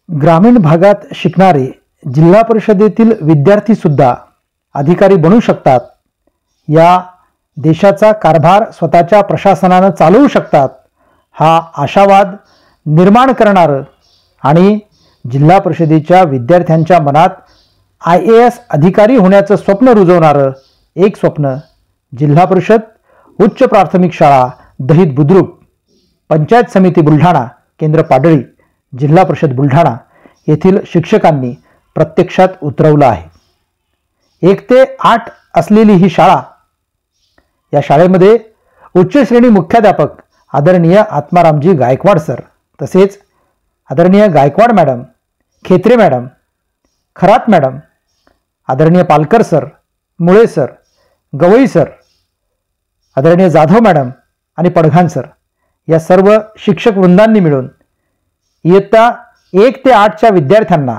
ग्रामीण भागात शिकणारे जिल्हा परिषदेतील विद्यार्थी सुद्धा अधिकारी बनू शकतात। या देशाचा कारभार स्वतःच्या प्रशासनाने चालवू शकतात हा आशावाद निर्माण करणारं आणि जिल्हा परिषदेच्या विद्यार्थ्यांच्या मनात IAS अधिकारी होण्याचं स्वप्न रुजवणारं एक स्वप्न जिल्हा परिषद उच्च प्राथमिक शाळा दहित बुद्रुक, पंचायत समिती बुलढाणा, केंद्र पाडळी, जिल्हा परिषद बुलढाणा येथील शिक्षकांनी प्रत्यक्षात उतरवलं आहे। 1 ते 8 असलेली ही शाळा, या शाळेमध्ये उच्च श्रेणी मुख्याध्यापक आदरणीय आत्मारामजी गायकवाड सर, तसेच आदरणीय Gaikwad madam, Khetre madam, Kharat madam, आदरणीय Palkar sir, Mule sir, Gawai sir, आदरणीय जाधव मॅडम आणि पडघाण सर या सर्व शिक्षक वृंदांनी मिळून इयत्ता 1 ते 8च्या विद्यार्थ्यांना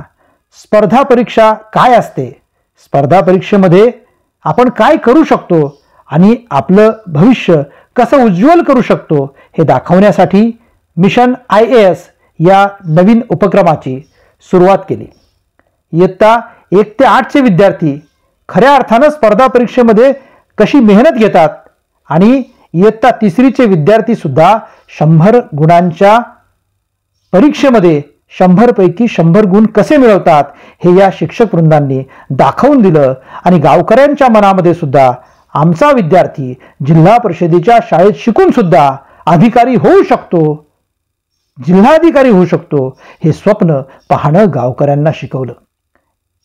स्पर्धा परीक्षा काय असते, स्पर्धा परीक्षेमध्ये आपण काय करू शकतो आणि आपलं भविष्य कसं उज्ज्वल करू शकतो हे दाखवण्यासाठी मिशन IAS या नवीन उपक्रमाची सुरुवात केली। इयत्ता 1 ते 8चे विद्यार्थी खऱ्या अर्थानं स्पर्धा परीक्षेमध्ये कशी मेहनत घेतात आणि इयत्ता 3रीचे विद्यार्थी सुद्धा 100 गुणांच्या परीक्षेमध्ये 100 पैकी 100 गुण कसे मिळवतात हे या शिक्षक वृंदांनी दाखवून दिलं आणि गावकऱ्यांच्या मनामध्ये सुद्धा आमचा विद्यार्थी जिल्हा परिषदेच्या शाळेत शिकून सुद्धा अधिकारी होऊ शकतो, जिल्हाधिकारी होऊ शकतो हे स्वप्न पाहणं गावकऱ्यांना शिकवलं।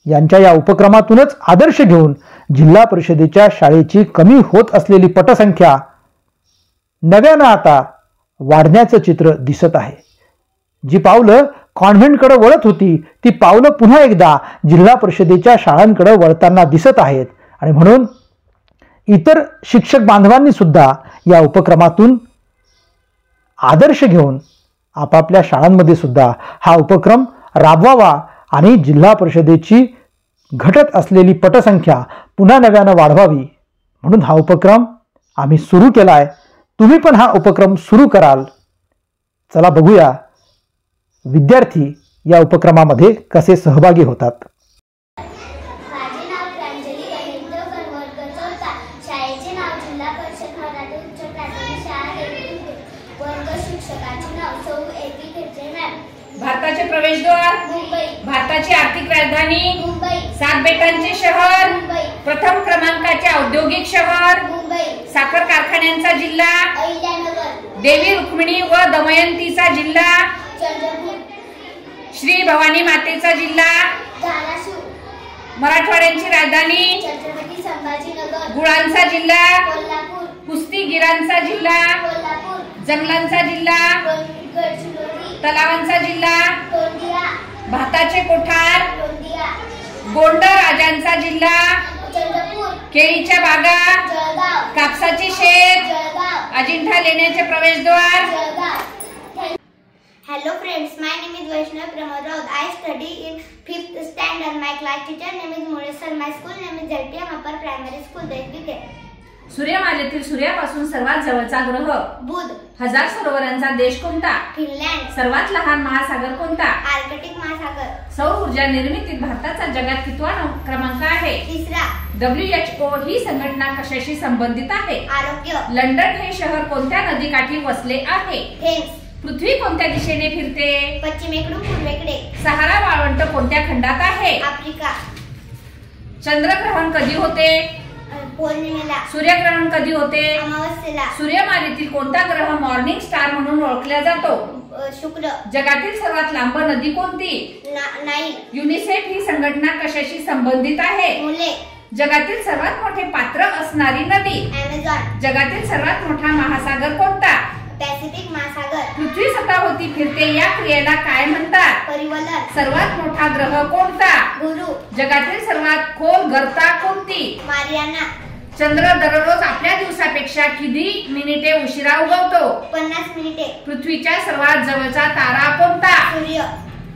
यांच्या या उपक्रमातूनच आदर्श घेऊन जिल्हा परिषदेच्या शाळेची कमी होत असलेली पटसंख्या नव्यानं आता वाढण्याचं चित्र दिसत आहे। जी पावलं कॉन्व्हेंटकडे वळत होती ती पावलं पुन्हा एकदा जिल्हा परिषदेच्या शाळांकडे वळताना दिसत आहेत आणि म्हणून इतर शिक्षक बांधवांनी सुद्धा या उपक्रमातून आदर्श घेऊन आपापल्या शाळांमध्ये सुद्धा हा उपक्रम राबवावा आणि जिल्हा परिषदेची घटत असलेली पटसंख्या पुन्हा नव्यानं वाढवावी म्हणून हा उपक्रम आम्ही सुरू केला आहे। तुम्ही पण हा उपक्रम सुरू कराल। चला बघूया विद्यार्थी या उपक्रमामध्ये कसे सहभागी होतात। माझे नाव प्रांजली गणेंद्र वर्ग 4, शाळेचे नाव जिल्हा परिषद मराठी उच्च प्राथमिक शाळा दहित, वर्ग शिक्षकाचे नाव सौ एपी खेत्रे मॅम। भारताचे प्रवेशद्वार मुंबई, भारताची आर्थिक राजधानी मुंबई, 7 बेटांचे शहर, मुंबई, प्रथम प्रथम क्रमांकाचे औद्योगिक शहर, मुंबई, साखर कारखान्यांचा जिल्हा, अहिल्यानगर, देवी रुक्मिणी व दमयंतीचा जिल्हा, चंद्रपूर, श्री भवानी मातेचा जिल्हा, धाराशिव, मराठवाड्याची राजधानी, छत्रपती संभाजीनगर, गुळांचा जिल्हा, कोल्हापूर, कुस्तीगिरांचा जिल्हा, कोल्हापूर, जंगलांचा जिल्हा, गडचिरोली, तलावांचा जिल्हा, गोंदिया, भाताचे कोठार, गोंदिया, गोंड राजांचा जिल्हा, चंद्रपूर, केळीच्या बागा, जळगाव, कापसाचे शेत, जळगाव, अजिंठा लेण्याचे प्रवेशद्वार। Jalgaon. Hello friends, my name is Vaishnav Pramod Raut. I study in 5th standard. My class teacher name is Muresh sir. My school name is ZTM Upper Primary School, Delhi. सूर्यमालेतील सूर्यापासून सर्वात जवळचा ग्रह बुध, हजार सरोवरांचा देश कोणता, फिनलँड, सर्वात लहान महासागर कोणता, आर्कटिक महासागर, सौर ऊर्जा निर्मितीत भारताचा जगात कितवा क्रमांक आहे, 3रा, WHO ही संघटना कशाशी संबंधित आहे, आरोग्य, लंडन हे शहर कोणत्या नदीकाठी वसले आहे, थेम्स, पृथ्वी कोणत्या दिशेने फिरते, पश्चिमेकडून पूर्वेकडे, सहारा वाळवंट कोणत्या खंडात आहे, आफ्रिका, चंद्रग्रहण कधी होते, पौर्णिमेला, सूर्यग्रहण कधी होते, अमावस्येला, सूर्यमालेतील कोणता ग्रह मॉर्निंग स्टार म्हणून ओळखला जातो, शुक्र, जगातील सर्वात लांब नदी कोणती, नाईल, युनिसेफ ही संघटना कशाशी संबंधित आहे, मुले, जगातील सर्वात मोठे पात्र असणारी नदी, अमेझॉन, जगातील सर्वात मोठा महासागर कोणता, पॅसिफिक महासागर, पृथ्वी स्वतःभोवती फिरते या क्रियेला काय म्हणतात, परिवलन, सर्वात मोठा ग्रह कोणता, गुरु, जगातील सर्वात खोल गर्ता कोणती, मारियाना, चंद्र दररोज आपल्या दिवसापेक्षा किती मिनिटे उशिरा उगवतो, 50 मिनिटे, पृथ्वीच्या सर्वात जवळचा तारा कोणता, सूर्य।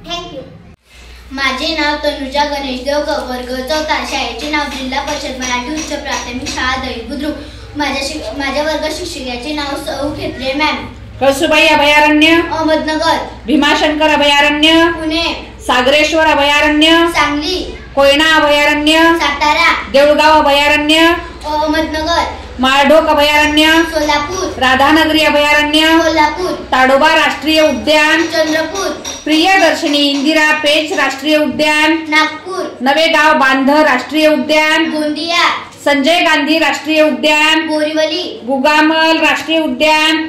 थँक्यू। माझे नाव तनुजा गणेश देवकर, वर्ग 4, शाळेचे नाव जिल्हा परिषद मराठी उच्च प्राथमिक शाळा दहित बुद्रुक, माझ्या वर्ग शिक्षिकेचे नाव सौ खेत्रे मॅम। कळसुबाई अभयारण्य, अहमदनगर, भीमाशंकर अभयारण्य, पुणे, सागरेश्वर अभयारण्य, सांगली, कोयना अभयारण्य, सातारा, देऊळगाव अभयारण्य, अहमदनगर, माळढोक अभयारण्य, सोलापूर, राधानगरी अभयारण्य, कोल्हापूर, ताडोबा राष्ट्रीय उद्यान, चंद्रपूर, प्रियदर्शनी इंदिरा पेच राष्ट्रीय उद्यान, नागपूर, नवेगाव बांधर राष्ट्रीय उद्यान, गोंदिया, संजय गांधी राष्ट्रीय उद्यान, बोरीवली, गुगामल राष्ट्रीय उद्यान,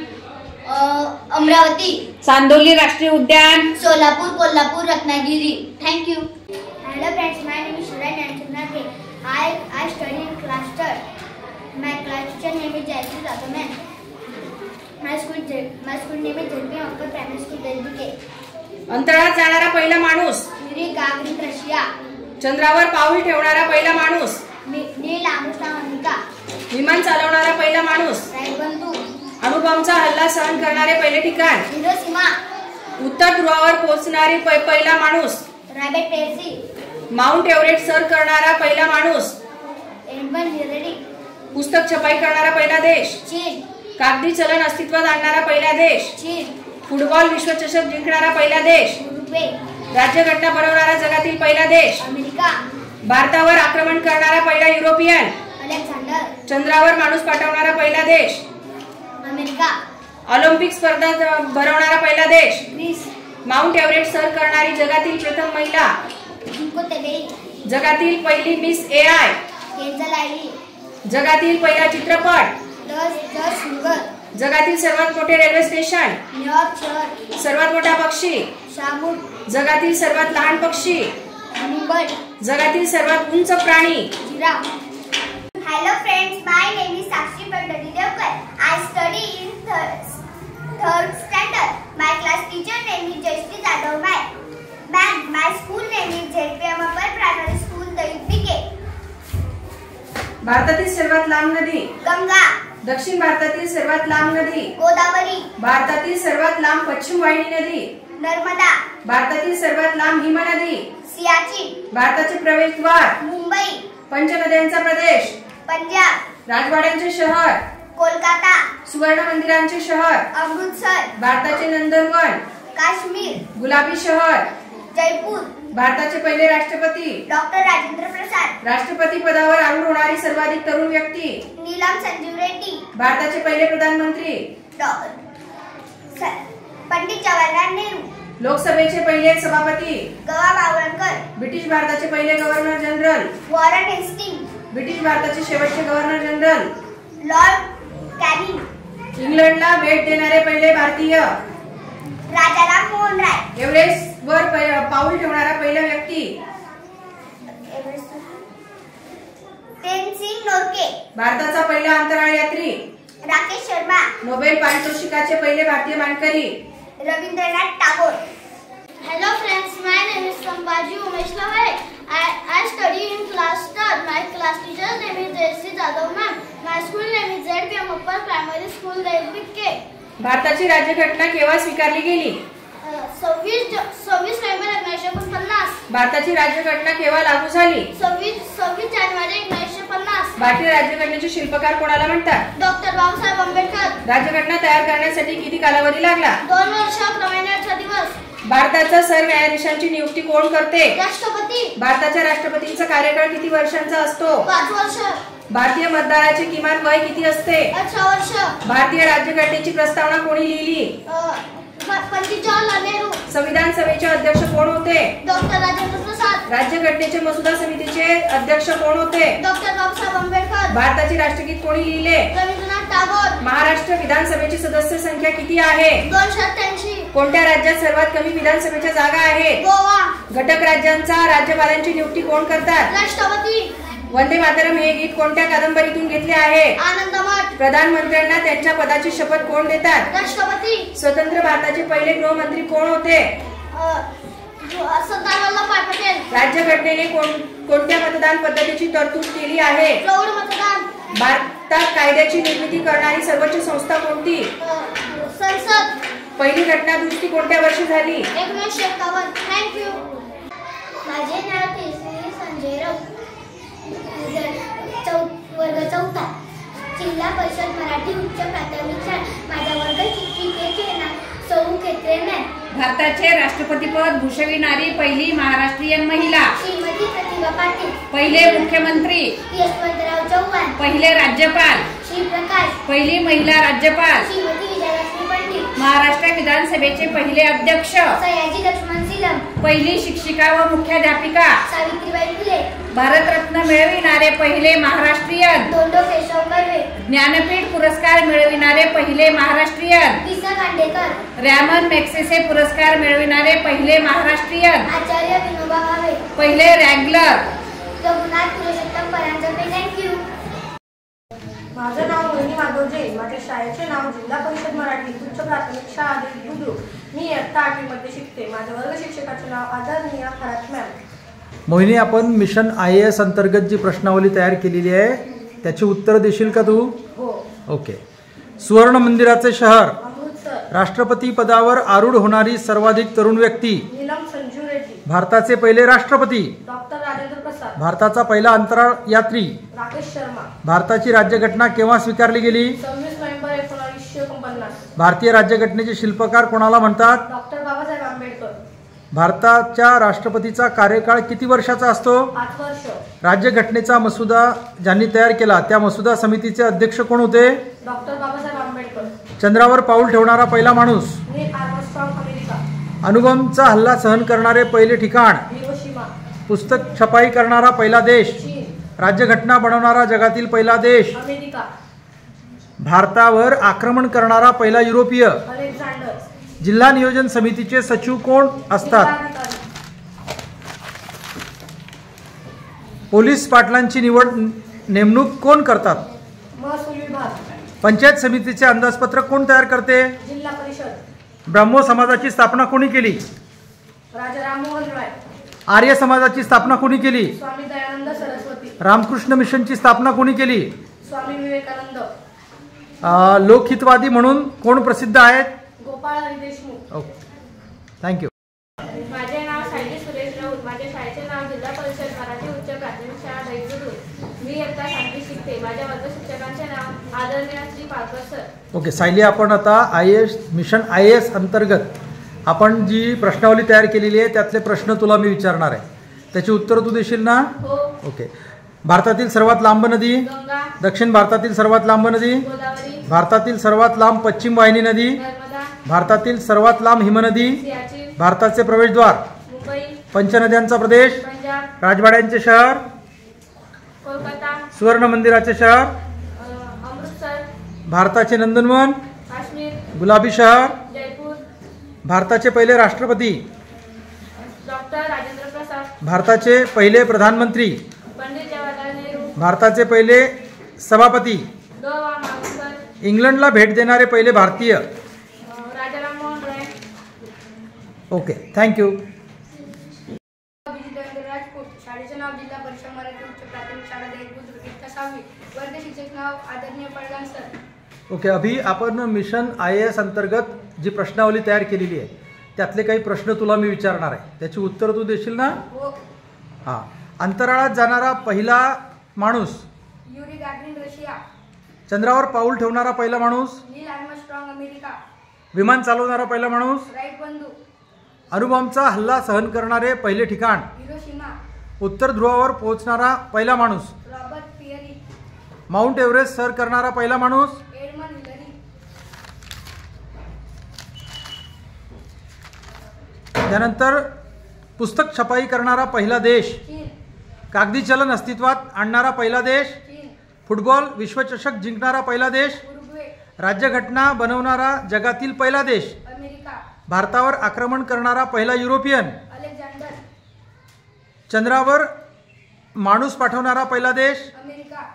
अमरावती, चांदोली राष्ट्रीय उद्यान, Solapur, Kolhapur, Ratnagiri. Thank you. Hello friends, my name is Shirai Nanchunake. I study in class 3rd. My class teacher name is Jayashree Raghavan. My school name is JP Upper Primary School, Delhi. अंतराळात जाणारा पहिला माणूस, Yuri Gagarin, Russia. चंद्रावर पाऊल ठेवणारा पहिला माणूस, Neil Armstrong, America. विमान चालवणारा पहिला माणूस, Raibundu, अणुबॉम्बचा हल्ला सहन करणारे पहिले ठिकाण, Hiroshima, उत्तर ध्रुवावर पोहोचणारी पहिला माणूस, Robert Percy, माउंट एव्हरेस्ट सर करणारा पहिला माणूस, Edmund Hillary, पुस्तक छपाई करणारा पहिला देश, Chin, कागदी चलन अस्तित्वात आणणारा पहिला देश, Chin, फुटबॉल विश्वचषक जिंकणारा पहिला देश, Uruguay, राज्यघटना बनवणारा जगातील पहिला देश, America, भारतावर आक्रमण करणारा पहिला युरोपियन, Alexander, चंद्रावर माणूस पाठवणारा पहिला देश, America, ऑलिम्पिक स्पर्धा भरवणारा पहिला देश, Greece, माउंट एव्हरेस्ट सर करणारी जगातील प्रथम महिला, Junko Tebei, जगातील पहिली मिस AI, Kenzel Aili, जगातील पहिला चित्रपट, The Sugar, जगातील सर्वात मोठे railway station, New York Church, सर्वात मोठा पक्षी, Shamut, जगातील सर्वात लहान पक्षी, Hummingbird, जगातील सर्वात उंच प्राणी. Giraffe. Hello friends, my name is Sakshi Pandari Devkar. I study in third standard. My class teacher name is Jayashree Jadhav ma'am. My school name is JPM Upper Primary School, Delhi. भारतातील सर्वात लांब नदी, गंगा, दक्षिण भारतातील सर्वात लांब नदी, गोदावरी, भारतातील सर्वात लांब पश्चिम वाहिनी नदी, नर्मदा, भारतातील सर्वात लांब हिमनदी, सियाचिन, भारताचे प्रवेशद्वार, मुंबई, पंचनद्यांचा प्रदेश, पंजाब, राजवाड्यांचे शहर, कोलकाता, सुवर्ण मंदिरांचे शहर, अमृतसर, भारताचे नंदनवन, काश्मीर, गुलाबी शहर, जयपूर, भारताचे पहिले राष्ट्रपती, डॉक्टर राजेंद्र प्रसाद, राष्ट्रपती पदावर आरूढ होणारी सर्वाधिक तरुण व्यक्ती, नीलम संजीव रेड्डी, भारताचे पहिले प्रधानमंत्री, पंडित जवाहरलाल नेहरू, लोकसभेचे पहिले सभापती, गवा बावळकर, ब्रिटिश भारताचे पहिले governor general, Warren Hasting, British भारताचे शेवटचे गव्हर्नर जनरल, लॉर्ड कॅनिंग, इंग्लंडला भेट देणारे पहिले भारतीय, राजाराम मोहन राय, एव्हरेस्ट वर पाऊल ठेवणारा पहिला व्यक्ती, तेनसिंग नोरके, भारताचा पहिला अंतराळ यात्री, राकेश शर्मा, नोबेल पारितोषिकाचे पहिले भारतीय मानकरी, Rabindranath Tagore. Hello friends, my name is Sambhaji Umesh Lavare. I study in class 3rd. My class teacher's name is Jayashree Jadhav ma'am. My school name is ZPM Upper Primary School, Delhi. भारताची राज्यघटना केव्हा स्वीकारली गेली? 26 November 1949. भारताची राज्यघटना केव्हा लागू झाली? 26 जानेवारी 1950. भारतीय राज्यघटनेचे शिल्पकार कोणाला म्हणतात? डॉक्टर बाबासाहेब आंबेडकर. राज्यघटना तयार करण्यासाठी किती कालावधी लागला? 2 वर्ष 11 महिन्याचा दिवस. भारताचा सरन्यायाधीशांची नियुक्ती कोण करते? राष्ट्रपती. भारताच्या राष्ट्रपतींचा कार्यकाळ किती वर्षांचा असतो? 5 वर्ष. भारतीय मतदाराचे किमान वय किती असते? 18 वर्ष. भारतीय राज्यघटनेची प्रस्तावना कोणी लिहिली? पंडित जवाहरलाल नेहरू. संविधान सभेचे अध्यक्ष कोण होते? डॉक्टर राजेंद्र प्रसाद. राज्यघटनेचे मसुदा समितीचे अध्यक्ष कोण होते? डॉक्टर बाबासाहेब आंबेडकर. भारताचे राष्ट्रगीत कोणी लिहिले? रवींद्रनाथ टागोर. महाराष्ट्र विधानसभेची सदस्य संख्या किती आहे? 288. कोणत्या राज्यात सर्वात कमी विधानसभेच्या जागा आहेत? गोवा. घटक राज्यांचा राज्यपालांची नियुक्ती कोण करतात? राष्ट्रपती. वंदे मातरम हे गीत कोणत्या कादंबरीतून घेतले आहे? आनंदमठ. प्रधानमंत्र्यांना त्यांच्या पदाची शपथ कोण देतात? राष्ट्रपती. स्वतंत्र भारताचे पहिले गृहमंत्री कोण होते? सरदार वल्लभभाई पटेल. राज्यघटनेने कोणत्या मतदान पद्धतीची तरतूद केली आहे? प्रौढ मतदान. भारतात कायद्याची निर्मिती करणारी सर्वोच्च संस्था कोणती? संसद. पहिली घटना दुरुस्ती कोणत्या वर्षी झाली? 1951. थँक्यू. माझे नाव तेजस्वी संजय राऊत. वर्ग 4. जिल्हा परिषद मराठी उच्च प्राथमिक शाळा. माझ्या वर्ग शिक्षिकेचे नाव सौ खेत्रे मॅम. भारताचे राष्ट्रपतीपद भूषविणारी पहिली महाराष्ट्रीयन महिला. श्रीमती प्रतिभा पाटील. पहिले मुख्यमंत्री यशवंतराव चव्हाण. पहिले राज्यपाल श्री प्रकाश. पहिली महिला राज्यपाल. श्रीमती विजयलक्ष्मी पंडित. महाराष्ट्र विधानसभेचे पहिले अध्यक्ष. सयाजी लक्ष्मण सिलम. पहिली शिक्षिका व मुख्याध्यापिका. सावित्रीबाई फुले. भारतरत्न मिळविणारे पहिले महाराष्ट्रीयन. धोंडो केशव कर्वे. ज्ञानपीठ पुरस्कार मिळविणारे पहिले महाराष्ट्रीयन. विसा खांडेकर. रॅमन मॅग्सेसे पुरस्कार मिळविणारे पहिले महाराष्ट्रीयन. आचार्य विनोबा भावे. पहिले रॅगलर. रघुनाथ पुरुषोत्तम परांजपे. थँक्यू. माझं नाव मोहिनी माधव जैन. माझ्या शाळेचे नाव जिल्हा परिषद मराठी उच्च प्राथमिक शाळा देवी बुद्रुक. मी इयत्ता 8वी मध्ये शिकते. माझ्या वर्ग शिक्षकाचे नाव आदरणीय खरात मॅम. मोहिनी, आपण मिशन IAS अंतर्गत जी प्रश्नावली तयार केलेली आहे त्याची उत्तर देशील का तू? हो. ओके. सुवर्ण मंदिराचे शहर. अमृतसर. राष्ट्रपती पदावर आरूढ होणारी सर्वाधिक तरुण व्यक्ती. नीलम संजू रेड्डी. भारताचे पहिले राष्ट्रपती. डॉक्टर राजेंद्र प्रसाद. भारताचा पहिला अंतराळ यात्री. राकेश शर्मा. भारताची राज्यघटना केव्हा स्वीकारली गेली? 26 नोव्हेंबर 1949. भारतीय राज्यघटनेचे शिल्पकार कोणाला म्हणतात? डॉक्टर बाबासाहेब आंबेडकर. भारताच्या राष्ट्रपतीचा कार्यकाळ किती वर्षाचा असतो? 5 वर्ष. राज्यघटनेचा मसुदा ज्यांनी तयार केला त्या मसुदा समितीचे अध्यक्ष कोण होते? डॉक्टर बाबासाहेब आंबेडकर. चंद्रावर पाऊल ठेवणारा पहिला माणूस. Neil Armstrong America. अणुबॉम्बचा हल्ला सहन करणारे पहिले ठिकाण. हिरोशिमा. पुस्तक छपाई करणारा पहिला देश. चीन. राज्यघटना बनवणारा जगातील पहिला देश. अमेरिका. भारतावर आक्रमण करणारा पहिला युरोपीय. अलेक्झांडर. जिल्हा नियोजन समितीचे सचिव कोण असतात? जिल्हाधिकारी. पोलीस पाटलांची नेमणूक कोण करतात? महसूल विभाग. पंचायत समितीचे अंदाजपत्रक कोण तयार करते? जिल्हा परिषद. ब्राह्मो समाजाची स्थापना कोणी केली? राजा राममोहन रॉय. आर्य समाजाची स्थापना कोणी केली? स्वामी दयानंद सरस्वती. रामकृष्ण मिशनची स्थापना कोणी केली? स्वामी विवेकानंद. लोकहितवादी म्हणून कोण प्रसिद्ध आहेत? गोपाळ हरी देशमुख. Okay, thank you. माझे नाव सायली सुरेश राऊत. माझ्या शाळेचे नाव जिल्हा परिषद मराठी उच्च प्राथमिक शाळा दैवदूर. मी इयत्ता 7वी शिकते. माझ्या वर्ग शिक्षकांचे नाव आदरणीय श्री पालकर सर. ओके सायली, आपण आता मिशन IAS अंतर्गत आपण जी प्रश्नावली तयार केलेली आहे त्यातले प्रश्न तुला मी विचारणार आहे. त्याची उत्तर तू देशील ना? हो. ओके. भारतातील सर्वात लांब नदी. गंगा. दक्षिण भारतातील सर्वात लांब नदी. गोदावरी. भारतातील सर्वात लांब पश्चिम वाहिनी नदी. नर्मदा. भारतातील सर्वात लांब हिमनदी. सियाचीन. भारताचे प्रवेशद्वार. मुंबई. पंचनद्यांचा प्रदेश. पंजाब. राजवाड्यांचे शहर. कोलकाता. सुवर्ण मंदिराचे शहर. अमृतसर. भारताचे नंदनवन. काश्मीर. गुलाबी शहर. जयपूर. भारताचे पहिले राष्ट्रपती. डॉक्टर राजेंद्र प्रसाद. भारताचे पहिले प्रधानमंत्री. पंडित जवाहरलाल नेहरू. भारताचे पहिले सभापती. वा मावस्कर. इंग्लंडला भेट देणारे पहिले भारतीय. राजा राममोहन रॉय. Okay, thank you. राजपूत. शाळेचे नाव जिल्हा परिषद मराठी उच्च प्राथमिक शाळा दैवदूर. इयत्ता 6वी. वर्ग शिक्षक नाव आदरणीय पडगाण सर. ओके, अभि आपण मिशन IAS अंतर्गत जी प्रश्नावली तयार केलेली आहे त्यातले काही प्रश्न तुला मी विचारणार आहे. त्याची उत्तर तू देशील ना? हो. हां. अंतराळात जाणारा पहिला माणूस. Yuri Gagarin Russia. चंद्रावर पाऊल ठेवणारा पहिला माणूस. Neil Armstrong America. विमान चालवणारा पहिला माणूस. राईट बंधू. अणुबॉम्बचा हल्ला सहन करणारे पहिले ठिकाण. हिरोशिमा. उत्तर ध्रुवावर पोहोचणारा पहिला माणूस. Robert Peary. माउंट एव्हरेस्ट सर करणारा पहिला माणूस. Edmund Hillary. त्यानंतर पुस्तक छपाई करणारा पहिला देश. चीन. कागदी चलन अस्तित्वात आणणारा पहिला देश. चीन. फुटबॉल विश्वचषक जिंकणारा पहिला देश. उरुग्वे. राज्यघटना बनवणारा जगातील पहिला देश. अमेरिका. भारतावर आक्रमण करणारा पहिला युरोपियन. अलेक्झांडर. चंद्रावर माणूस पाठवणारा पहिला देश. अमेरिका.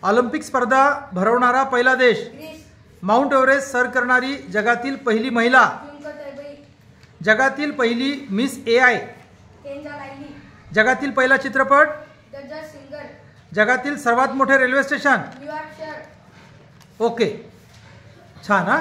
ऑलिम्पिक स्पर्धा भरवणारा पहिला देश. ग्रीस. माउंट एव्हरेस्ट सर करणारी जगातील पहिली महिला. जुंकर तैबई. जगातील पहिली मिस AI. केंजा लायली. जगातील पहिला चित्रपट. द जज सिंगर. जगातील सर्वात मोठे रेल्वे स्टेशन. न्यूयॉर्क शहर. ओके, छान. हां.